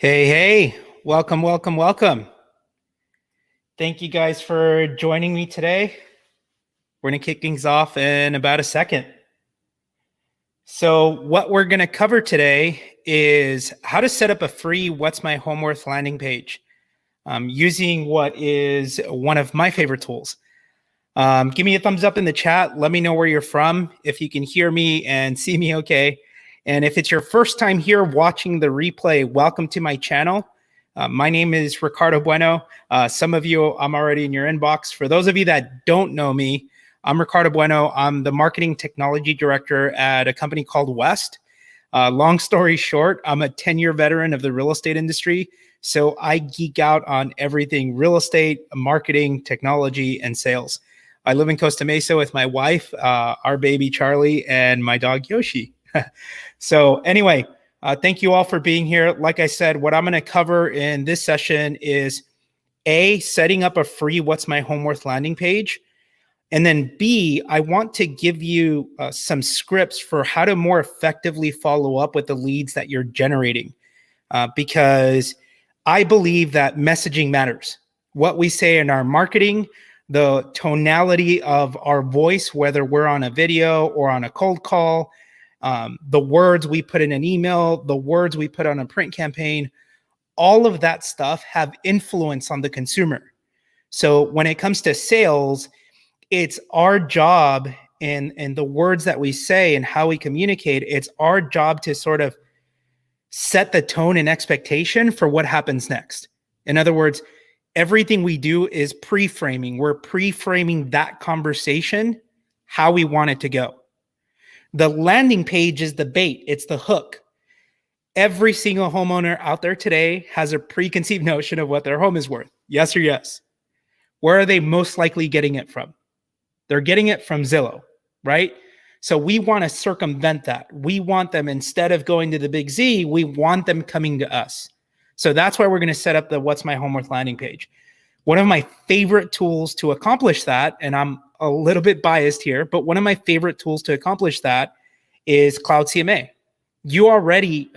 Hey, welcome, welcome, welcome. Thank you guys for joining me today. We're going to kick things off in about a second. So what we're going to cover today is how to set up a free What's My Home Worth landing page using what is one of my favorite tools. Give me a thumbs up in the chat. Let me know where you're from, if you can hear me and see me okay. And if it's your first time here watching the replay, welcome to my channel. My name is Ricardo Bueno. Some of you, I'm already in your inbox. For those of you that don't know me, I'm Ricardo Bueno. I'm the marketing technology director at a company called West. Long story short, I'm a 10-year veteran of the real estate industry. So I geek out on everything real estate, marketing, technology, and sales. I live in Costa Mesa with my wife, our baby Charlie, and my dog Yoshi. So anyway, thank you all for being here. Like I said, what I'm going to cover in this session is A, setting up a free What's My Home Worth landing page. And then B, I want to give you some scripts for how to more effectively follow up with the leads that you're generating. Because I believe that messaging matters. What we say in our marketing, the tonality of our voice, whether we're on a video or on a cold call, the words we put in an email, the words we put on a print campaign, all of that stuff have influence on the consumer. So when it comes to sales, it's our job in the words that we say and how we communicate, it's our job to sort of set the tone and expectation for what happens next. In other words, everything we do is pre-framing. We're pre-framing that conversation, how we want it to go. The landing page is the bait. It's the hook. Every single homeowner out there today has a preconceived notion of what their home is worth. Yes or yes? Where are they most likely getting it from? They're getting it from Zillow, right? So we want to circumvent that. We want them, instead of going to the big Z, we want them coming to us. So that's why we're going to set up the What's My Home Worth landing page. One of my favorite tools to accomplish that, and I'm a little bit biased here, but one of my favorite tools to accomplish that is Cloud CMA. You already,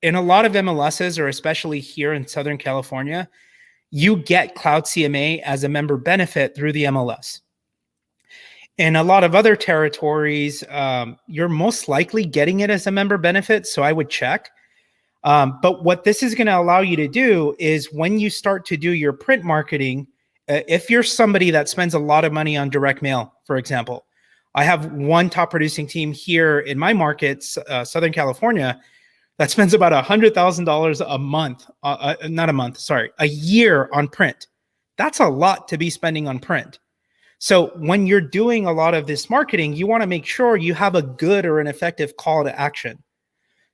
in a lot of MLSs, or especially here in Southern California, you get Cloud CMA as a member benefit through the MLS. In a lot of other territories, you're most likely getting it as a member benefit, so I would check. But what this is going to allow you to do is when you start to do your print marketing, if you're somebody that spends a lot of money on direct mail, for example, I have one top producing team here in my markets, Southern California, that spends about $100,000 a month, not a month, sorry, a year on print. That's a lot to be spending on print. So when you're doing a lot of this marketing, you want to make sure you have a good or an effective call to action.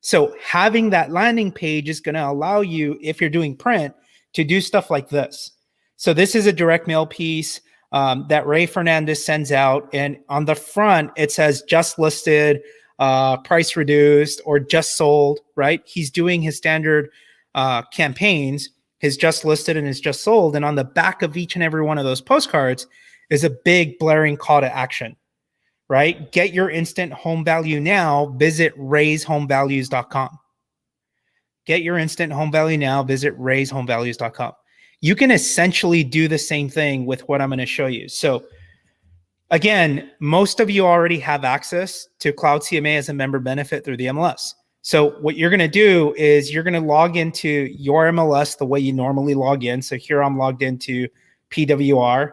So having that landing page is going to allow you, if you're doing print, to do stuff like this. So this is a direct mail piece that Ray Fernandez sends out. And on the front, it says just listed, price reduced, or just sold, right? He's doing his standard campaigns, his just listed and his just sold. And on the back of each and every one of those postcards is a big blaring call to action, right? Get your instant home value now. Visit raishomevalues.com. Get your instant home value now. Visit raishomevalues.com. You can essentially do the same thing with what I'm going to show you. So again, most of you already have access to Cloud CMA as a member benefit through the MLS. So what you're going to do is you're going to log into your MLS the way you normally log in. So here I'm logged into PWR.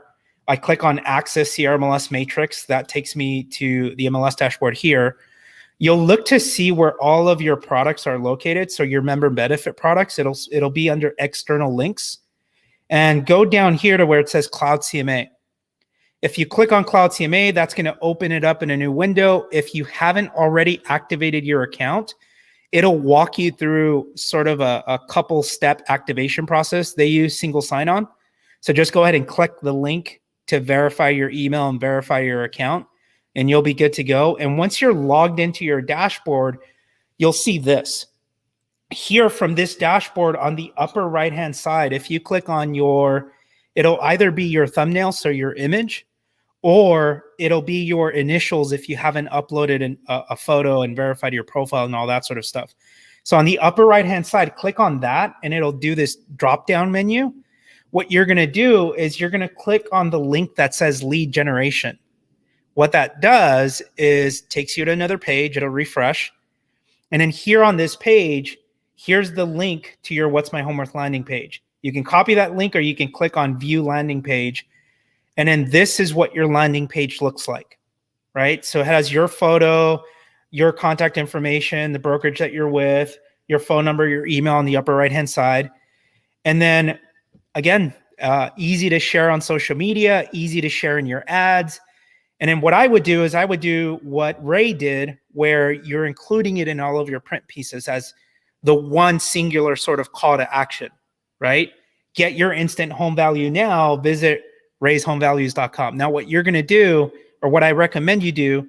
I click on Access CRMLS Matrix. That takes me to the MLS dashboard here. You'll look to see where all of your products are located. So your member benefit products, it'll be under external links. And go down here to where it says Cloud CMA. If you click on Cloud CMA, that's going to open it up in a new window. If you haven't already activated your account, it'll walk you through sort of a couple step activation process. They use single sign-on. So just go ahead and click the link to verify your email and verify your account, and you'll be good to go. And once you're logged into your dashboard, you'll see this. Here from this dashboard on the upper right-hand side, if you click on it'll either be your thumbnail, so your image, or it'll be your initials if you haven't uploaded a photo and verified your profile and all that sort of stuff. So on the upper right-hand side, click on that and it'll do this drop-down menu. What you're gonna do is you're gonna click on the link that says lead generation. What that does is takes you to another page, it'll refresh. And then here on this page, here's the link to your What's My Home Worth landing page. You can copy that link or you can click on view landing page. And then this is what your landing page looks like, right? So it has your photo, your contact information, the brokerage that you're with, your phone number, your email on the upper right-hand side. And then again, easy to share on social media, easy to share in your ads. And then what I would do is I would do what Ray did, where you're including it in all of your print pieces as the one singular sort of call to action, right? Get your instant home value now, visit rayshomevalues.com. Now, what you're going to do, or what I recommend you do,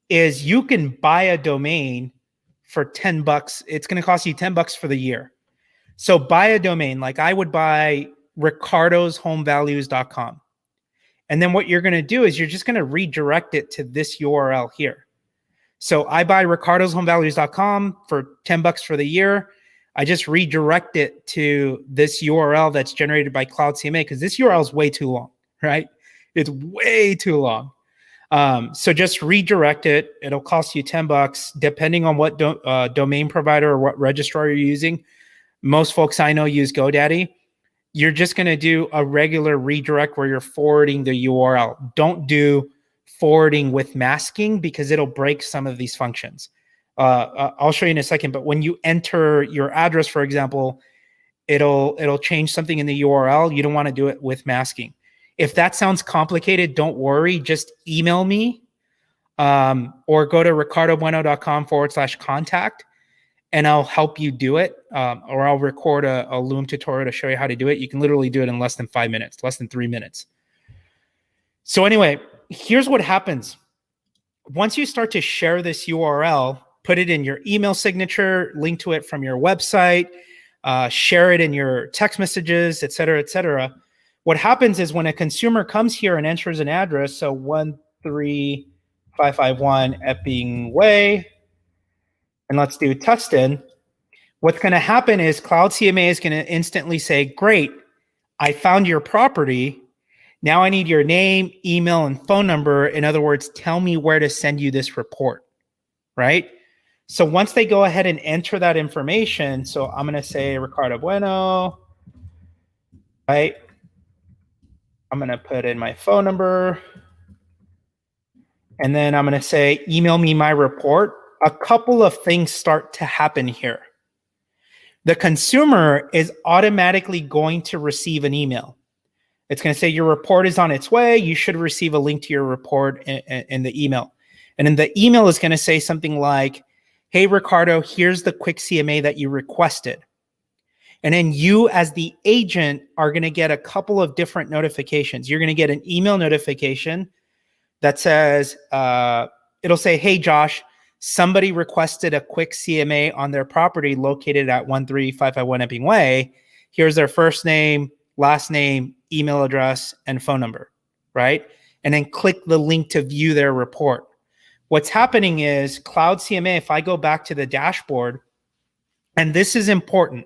is you can buy a domain for $10. It's going to cost you $10 for the year. So buy a domain, like I would buy ricardoshomevalues.com. And then what you're going to do is you're just going to redirect it to this URL here. So I buy ricardoshomevalues.com for $10 for the year. I just redirect it to this URL that's generated by Cloud CMA because this URL is way too long, right? It's way too long. So just redirect it. It'll cost you $10 depending on what domain provider or what registrar you're using. Most folks I know use GoDaddy. You're just going to do a regular redirect where you're forwarding the URL. Don't do forwarding with masking because it'll break some of these functions. I'll show you in a second, but when you enter your address, for example, it'll change something in the URL. You don't want to do it with masking. If that sounds complicated, don't worry. Just email me or go to ricardobueno.com/contact. And I'll help you do it, or I'll record a Loom tutorial to show you how to do it. You can literally do it in less than 5 minutes, less than 3 minutes. So anyway, here's what happens. Once you start to share this URL, put it in your email signature, link to it from your website, share it in your text messages, et cetera, what happens is when a consumer comes here and enters an address, so 13551 Epping Way, and let's do Tustin, what's going to happen is Cloud CMA is going to instantly say, great, I found your property. Now I need your name, email, and phone number. In other words, tell me where to send you this report, right? So once they go ahead and enter that information, so I'm going to say Ricardo Bueno, right? I'm going to put in my phone number. And then I'm going to say, email me my report. A couple of things start to happen here. The consumer is automatically going to receive an email. It's going to say your report is on its way. You should receive a link to your report in the email. And then the email is going to say something like, hey, Ricardo, here's the quick CMA that you requested. And then you as the agent are going to get a couple of different notifications. You're going to get an email notification that says, it'll say, hey, Josh, somebody requested a quick CMA on their property located at 13551 Epping Way. Here's their first name, last name, email address, and phone number, right? And then click the link to view their report. What's happening is Cloud CMA, if I go back to the dashboard, and this is important,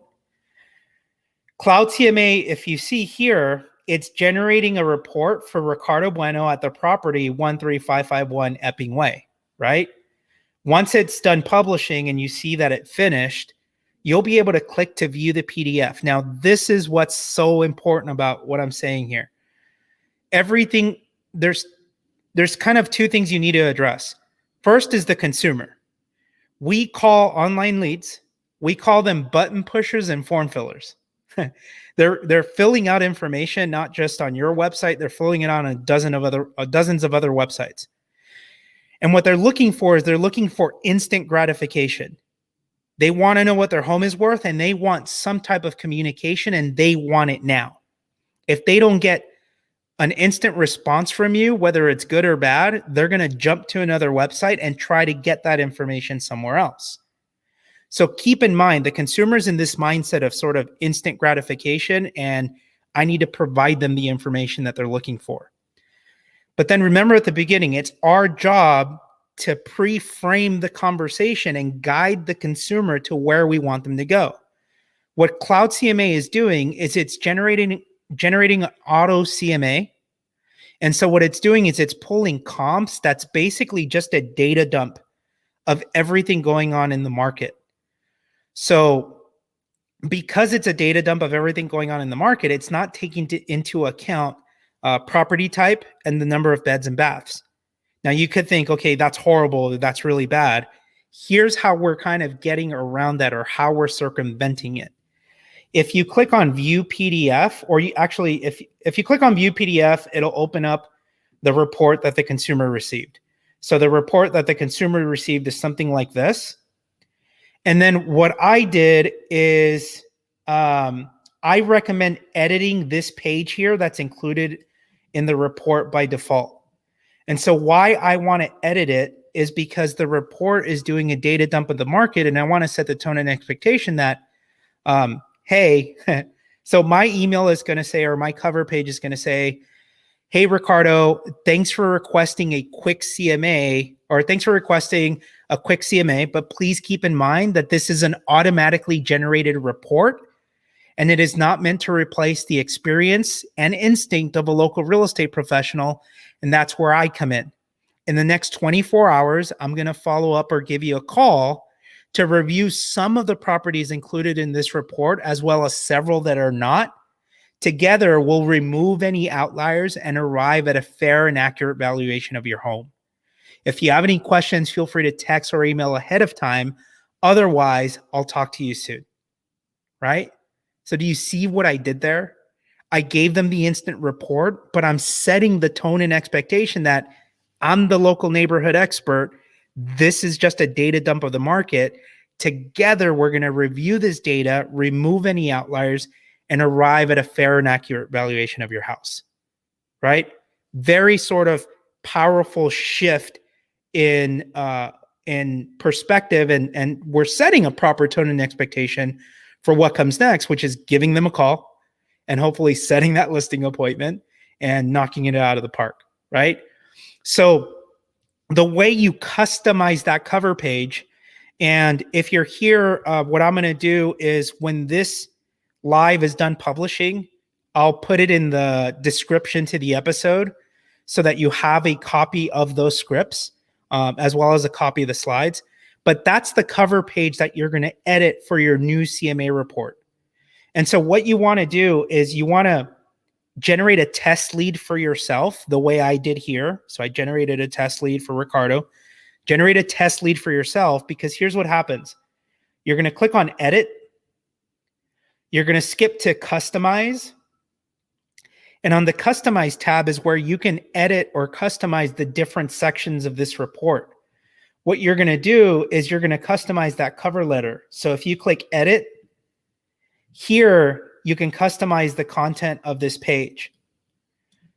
Cloud CMA, if you see here, it's generating a report for Ricardo Bueno at the property 13551 Epping Way, right? Once it's done publishing and you see that it finished, you'll be able to click to view the PDF. Now, this is what's so important about what I'm saying here. Everything, there's kind of two things you need to address. First is the consumer. We call online leads, we call them button pushers and form fillers. They're filling out information, not just on your website, they're filling it on dozens of other websites. And what they're looking for is they're looking for instant gratification. They want to know what their home is worth and they want some type of communication and they want it now. If they don't get an instant response from you, whether it's good or bad, they're going to jump to another website and try to get that information somewhere else. So keep in mind, the consumer's in this mindset of sort of instant gratification and I need to provide them the information that they're looking for. But then remember at the beginning, it's our job to pre-frame the conversation and guide the consumer to where we want them to go. What Cloud CMA is doing is it's generating auto CMA. And so what it's doing is it's pulling comps. That's basically just a data dump of everything going on in the market. So because it's a data dump of everything going on in the market, it's not taking into account property type and the number of beds and baths. Now you could think, okay, that's horrible. That's really bad. Here's how we're kind of getting around that, or how we're circumventing it. If you click on view PDF, or if you click on view PDF, it'll open up the report that the consumer received. So the report that the consumer received is something like this. And then what I did is I recommend editing this page here that's included in the report by default. And so why I want to edit it is because the report is doing a data dump of the market, and I want to set the tone and expectation that, hey, so my email is going to say, or my cover page is going to say, hey, Ricardo, thanks for requesting a quick CMA, or thanks for requesting a quick CMA, but please keep in mind that this is an automatically generated report, and it is not meant to replace the experience and instinct of a local real estate professional, and that's where I come in. In the next 24 hours, I'm going to follow up or give you a call to review some of the properties included in this report, as well as several that are not. Together, we'll remove any outliers and arrive at a fair and accurate valuation of your home. If you have any questions, feel free to text or email ahead of time. Otherwise, I'll talk to you soon, right? So do you see what I did there? I gave them the instant report, but I'm setting the tone and expectation that I'm the local neighborhood expert. This is just a data dump of the market. Together, we're going to review this data, remove any outliers, and arrive at a fair and accurate valuation of your house, right? Very sort of powerful shift in perspective, and we're setting a proper tone and expectation for what comes next, which is giving them a call and hopefully setting that listing appointment and knocking it out of the park, right? So the way you customize that cover page, and if you're here, what I'm going to do is when this live is done publishing, I'll put it in the description to the episode so that you have a copy of those scripts, as well as a copy of the slides. But that's the cover page that you're going to edit for your new CMA report. And so what you want to do is you want to generate a test lead for yourself the way I did here. So I generated a test lead for Ricardo. Generate a test lead for yourself, because here's what happens. You're going to click on edit. You're going to skip to customize. And on the customize tab is where you can edit or customize the different sections of this report. What you're going to do is you're going to customize that cover letter. So if you click edit, here you can customize the content of this page.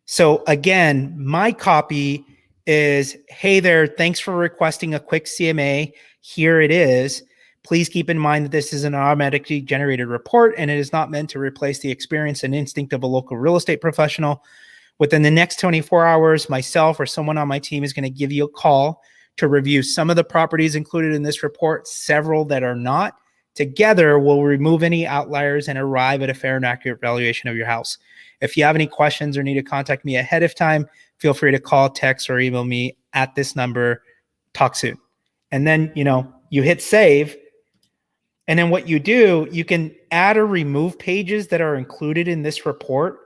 So again, my copy is, hey there, thanks for requesting a quick CMA. Here it is. Please keep in mind that this is an automatically generated report, and it is not meant to replace the experience and instinct of a local real estate professional. Within the next 24 hours, myself or someone on my team is going to give you a call to review some of the properties included in this report, several that are not. Together, we'll remove any outliers and arrive at a fair and accurate valuation of your house. If you have any questions or need to contact me ahead of time, feel free to call, text, or email me at this number. Talk soon. And then, you hit save. And then what you do, you can add or remove pages that are included in this report.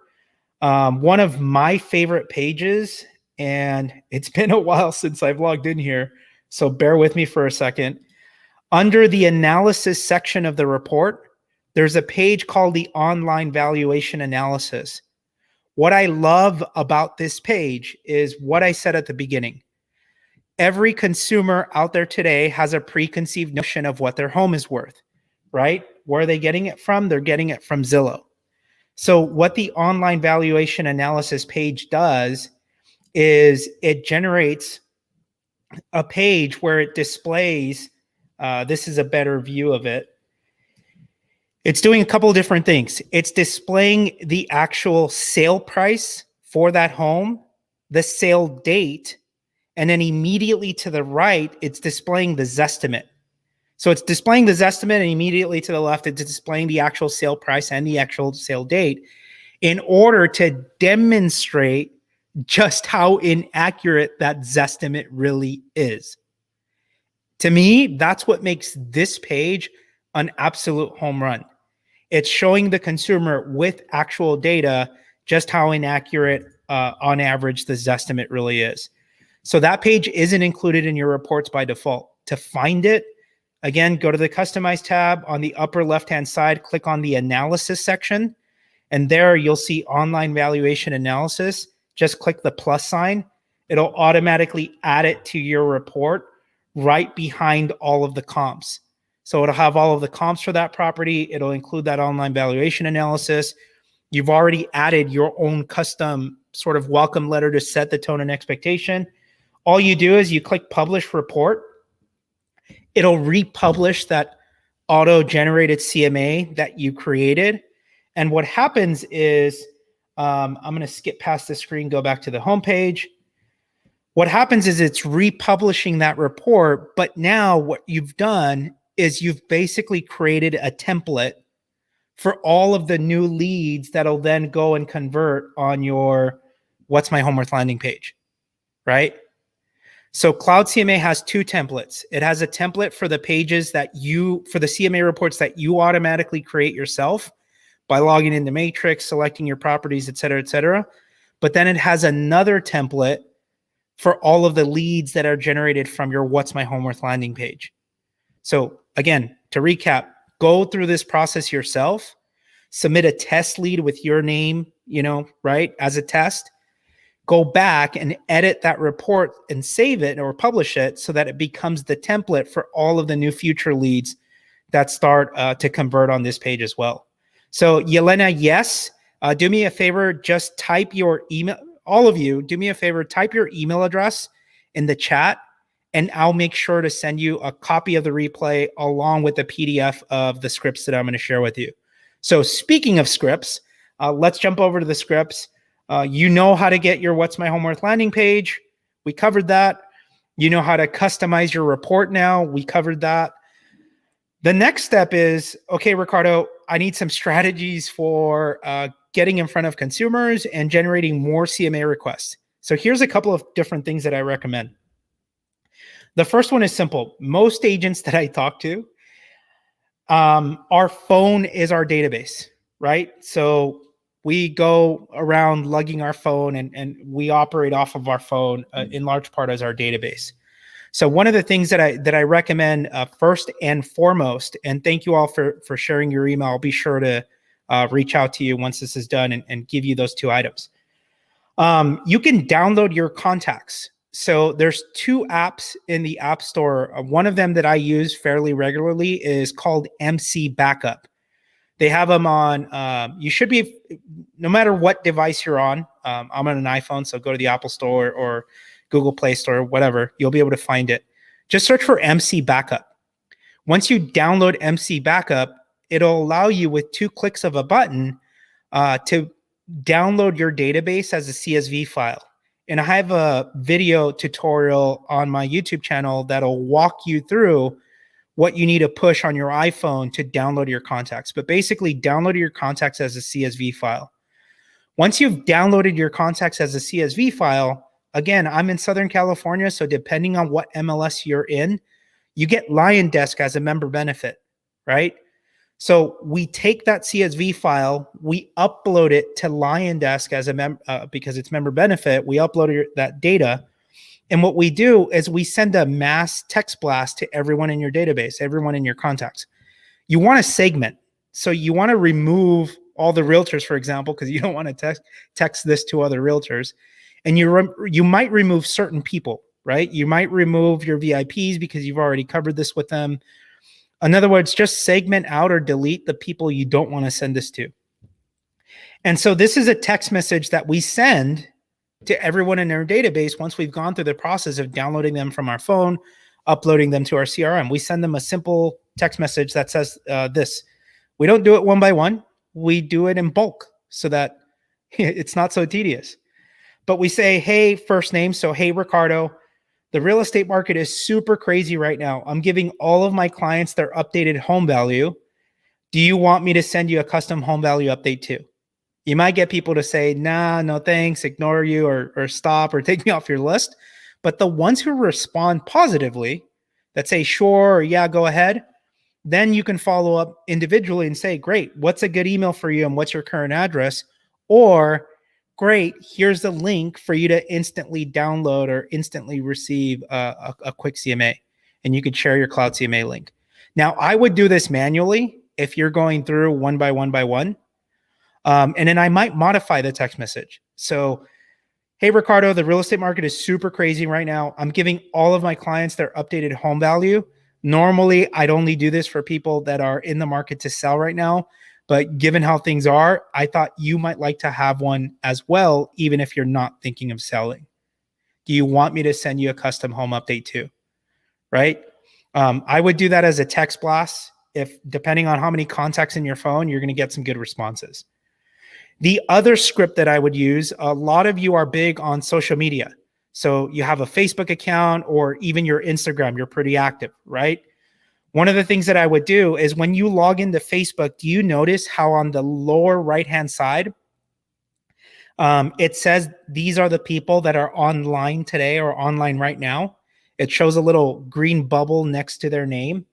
One of my favorite pages, and it's been a while since I've logged in here, so bear with me for a second. Under the analysis section of the report, there's a page called the online valuation analysis. What I love about this page is what I said at the beginning. Every consumer out there today has a preconceived notion of what their home is worth, right? Where are they getting it from? They're getting it from Zillow. So what the online valuation analysis page does is it generates a page where it displays, this is a better view of it. It's doing a couple of different things. It's displaying the actual sale price for that home, the sale date, And then immediately to the right, it's displaying the Zestimate. So it's displaying the Zestimate, and immediately to the left, it's displaying the actual sale price and the actual sale date in order to demonstrate just how inaccurate that Zestimate really is. To me, that's what makes this page an absolute home run. It's showing the consumer with actual data just how inaccurate on average the Zestimate really is. So that page isn't included in your reports by default. To find it, again, go to the Customize tab on the upper left-hand side, click on the Analysis section, and there you'll see Online Valuation Analysis. Just click the plus sign. It'll automatically add it to your report right behind all of the comps. So it'll have all of the comps for that property. It'll include that Online Valuation Analysis. You've already added your own custom sort of welcome letter to set the tone and expectation. All you do is you click Publish Report. It'll republish that auto-generated CMA that you created. And what happens is, I'm going to skip past the screen, go back to the home page. What happens is it's republishing that report, but now what you've done is you've basically created a template for all of the new leads that'll then go and convert on your What's My Home Worth landing page, right? So Cloud CMA has two templates. It has a template for the pages that for the CMA reports that you automatically create yourself by logging into Matrix, selecting your properties, et cetera, et cetera. But then it has another template for all of the leads that are generated from your What's My Home Worth landing page. So again, to recap, go through this process yourself, submit a test lead with your name, right, as a test. Go back and edit that report and save it or publish it so that it becomes the template for all of the new future leads that start to convert on this page as well. So Yelena, yes, do me a favor, just type your email. All of you, do me a favor, type your email address in the chat, and I'll make sure to send you a copy of the replay along with the PDF of the scripts that I'm going to share with you. So speaking of scripts, let's jump over to the scripts. You know how to get your What's My Home Worth landing page. We covered that. You know how to customize your report now. We covered that. The next step is, okay, Ricardo, I need some strategies for getting in front of consumers and generating more CMA requests. So here's a couple of different things that I recommend. The first one is simple. Most agents that I talk to, our phone is our database, right? So we go around lugging our phone and we operate off of our phone in large part as our database. So one of the things that I recommend first and foremost, and thank you all for sharing your email. I'll be sure to reach out to you once this is done and give you those two items. You can download your contacts. So there's two apps in the App Store. One of them that I use fairly regularly is called MC Backup. They have them on, you should be, no matter what device you're on, I'm on an iPhone, so go to the Apple Store or Google Play Store, whatever, you'll be able to find it. Just search for MC Backup. Once you download MC Backup, it'll allow you with 2 clicks of a button to download your database as a CSV file. And I have a video tutorial on my YouTube channel that'll walk you through what you need to push on your iPhone to download your contacts. But basically, download your contacts as a CSV file. Once you've downloaded your contacts as a CSV file, again, I'm in Southern California, so depending on what MLS you're in, you get Lion Desk as a member benefit, right? So we take that CSV file, we upload it to Lion Desk as a because it's member benefit. We upload that data, and what we do is we send a mass text blast to everyone in your database, everyone in your contacts. You want to segment, so you want to remove all the realtors, for example, because you don't want to text this to other realtors, and you might remove certain people, right? You might remove your VIPs because you've already covered this with them. In other words, just segment out or delete the people you don't want to send this to. And so this is a text message that we send to everyone in our database once we've gone through the process of downloading them from our phone, uploading them to our CRM. We send them a simple text message that says this. We don't do it one by one. We do it in bulk so that it's not so tedious. But we say, hey, first name. So, hey, Ricardo, the real estate market is super crazy right now. I'm giving all of my clients their updated home value. Do you want me to send you a custom home value update too? You might get people to say, nah, no thanks, ignore you, or stop, or take me off your list. But the ones who respond positively, that say, sure, or yeah, go ahead, then you can follow up individually and say, great, what's a good email for you and what's your current address? Or, great, here's the link for you to instantly download or instantly receive a quick CMA. And you could share your Cloud CMA link. Now, I would do this manually if you're going through one by one by one. And then I might modify the text message. So, hey, Ricardo, the real estate market is super crazy right now. I'm giving all of my clients their updated home value. Normally, I'd only do this for people that are in the market to sell right now. But given how things are, I thought you might like to have one as well, even if you're not thinking of selling. Do you want me to send you a custom home update too? Right? I would do that as a text blast. If depending on how many contacts in your phone, you're going to get some good responses. The other script that I would use, a lot of you are big on social media. So you have a Facebook account or even your Instagram, you're pretty active, right? One of the things that I would do is when you log into Facebook, do you notice how on the lower right-hand side, it says these are the people that are online today or online right now? It shows a little green bubble next to their name.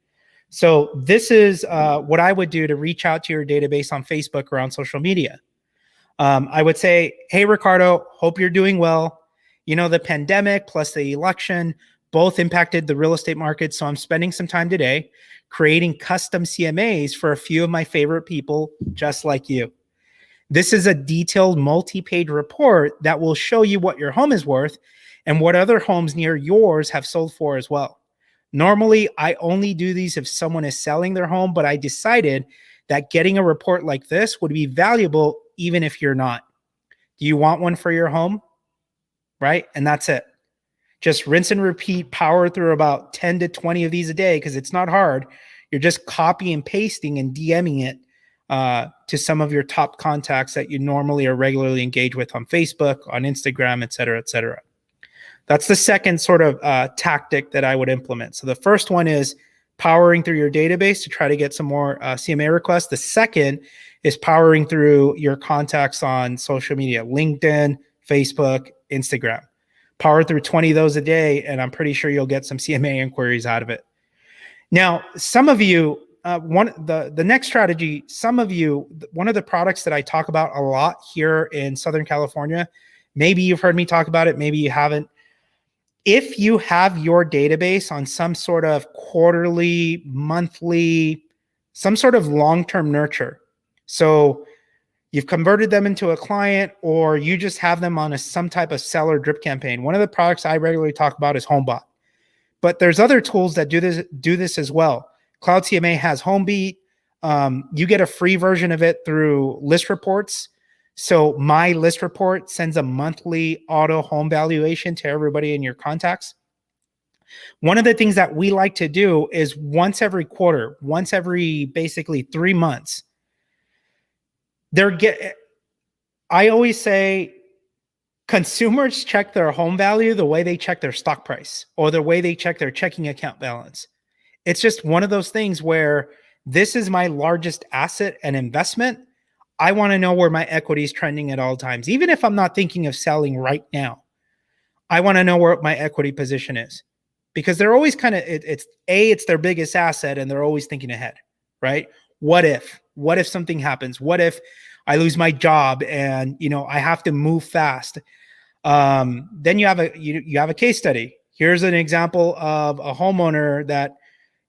So this is what I would do to reach out to your database on Facebook or on social media. I would say, hey, Ricardo, hope you're doing well. You know, the pandemic plus the election both impacted the real estate market. So I'm spending some time today creating custom CMAs for a few of my favorite people just like you. This is a detailed multi-page report that will show you what your home is worth and what other homes near yours have sold for as well. Normally, I only do these if someone is selling their home, but I decided that getting a report like this would be valuable even if you're not. Do you want one for your home? Right? And that's it. Just rinse and repeat, power through about 10 to 20 of these a day because it's not hard. You're just copy and pasting and DMing it to some of your top contacts that you normally or regularly engage with on Facebook, on Instagram, et cetera, et cetera. That's the second sort of tactic that I would implement. So the first one is powering through your database to try to get some more CMA requests. The second is powering through your contacts on social media, LinkedIn, Facebook, Instagram. Power through 20 of those a day, and I'm pretty sure you'll get some CMA inquiries out of it. Now, some of you, the next strategy, some of you, one of the products that I talk about a lot here in Southern California, maybe you've heard me talk about it, maybe you haven't. If you have your database on some sort of quarterly, monthly, some sort of long-term nurture, so you've converted them into a client or you just have them on some type of seller drip campaign. One of the products I regularly talk about is HomeBot. But there's other tools that do this as well. Cloud CMA has HomeBeat. You get a free version of it through List Reports. So my List Report sends a monthly auto home valuation to everybody in your contacts. One of the things that we like to do is once every quarter, once every basically 3 months, I always say consumers check their home value the way they check their stock price or the way they check their checking account balance. It's just one of those things where this is my largest asset and investment. I want to know where my equity is trending at all times. Even if I'm not thinking of selling right now, I want to know where my equity position is because they're always kind of, it's their biggest asset and they're always thinking ahead, right? What if something happens? What if I lose my job and, I have to move fast? Then you have a case study. Here's an example of a homeowner that,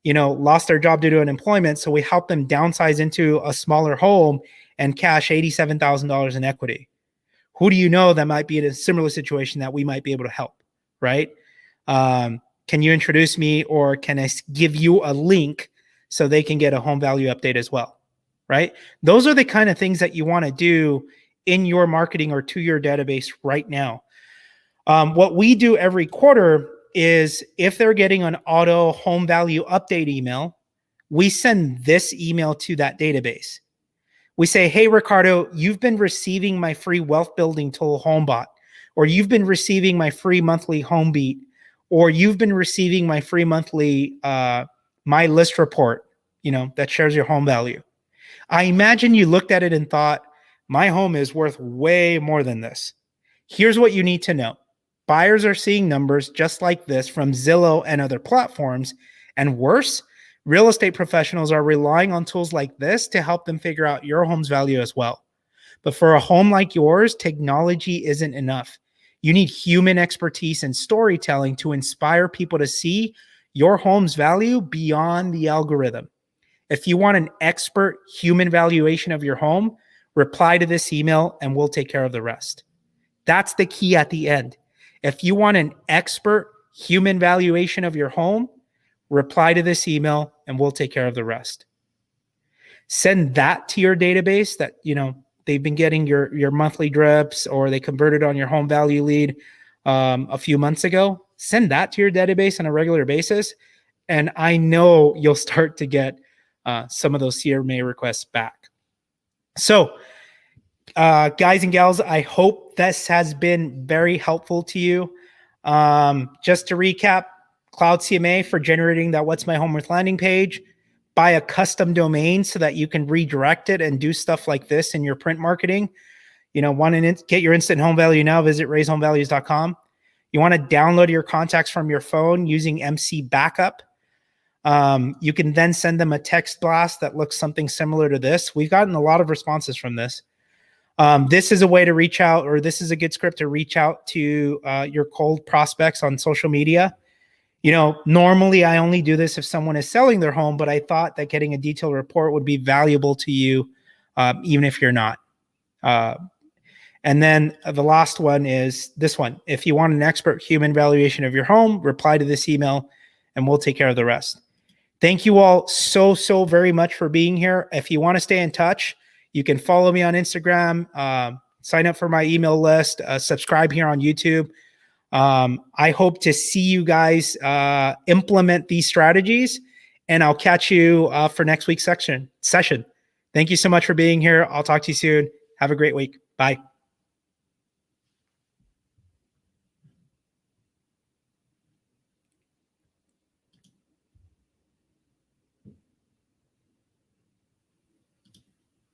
lost their job due to unemployment. So we help them downsize into a smaller home and cash $87,000 in equity. Who do you know that might be in a similar situation that we might be able to help, right? Can you introduce me or can I give you a link so they can get a home value update as well, right? Those are the kind of things that you want to do in your marketing or to your database right now. What we do every quarter is if they're getting an auto home value update email, we send this email to that database. We say, hey, Ricardo, you've been receiving my free wealth building tool HomeBot, or you've been receiving my free monthly HomeBeat, or you've been receiving my free monthly my list report, that shares your home value. I imagine you looked at it and thought, my home is worth way more than this. Here's what you need to know. Buyers are seeing numbers just like this from Zillow and other platforms. And worse, real estate professionals are relying on tools like this to help them figure out your home's value as well. But for a home like yours, technology isn't enough. You need human expertise and storytelling to inspire people to see your home's value beyond the algorithm. If you want an expert human valuation of your home, reply to this email and we'll take care of the rest. That's the key at the end. If you want an expert human valuation of your home, reply to this email and we'll take care of the rest. Send that to your database that, they've been getting your monthly drips, or they converted on your home value lead a few months ago. Send that to your database on a regular basis. And I know you'll start to get some of those CMA requests back. So guys and gals, I hope this has been very helpful to you. Just to recap, Cloud CMA for generating that What's My Home Worth landing page. Buy a custom domain so that you can redirect it and do stuff like this in your print marketing. Want to get your instant home value now, visit raisehomevalues.com. You want to download your contacts from your phone using MC Backup. You can then send them a text blast that looks something similar to this. We've gotten a lot of responses from this. This is a way to reach out, or this is a good script to reach out to your cold prospects on social media. Normally I only do this if someone is selling their home, but I thought that getting a detailed report would be valuable to you, even if you're not. And then the last one is this one. If you want an expert human valuation of your home, reply to this email and we'll take care of the rest. Thank you all so very much for being here. If you want to stay in touch, you can follow me on Instagram, sign up for my email list, subscribe here on YouTube. I hope to see you guys implement these strategies, and I'll catch you for next week's session. Thank you so much for being here. I'll talk to you soon. Have a great week. Bye.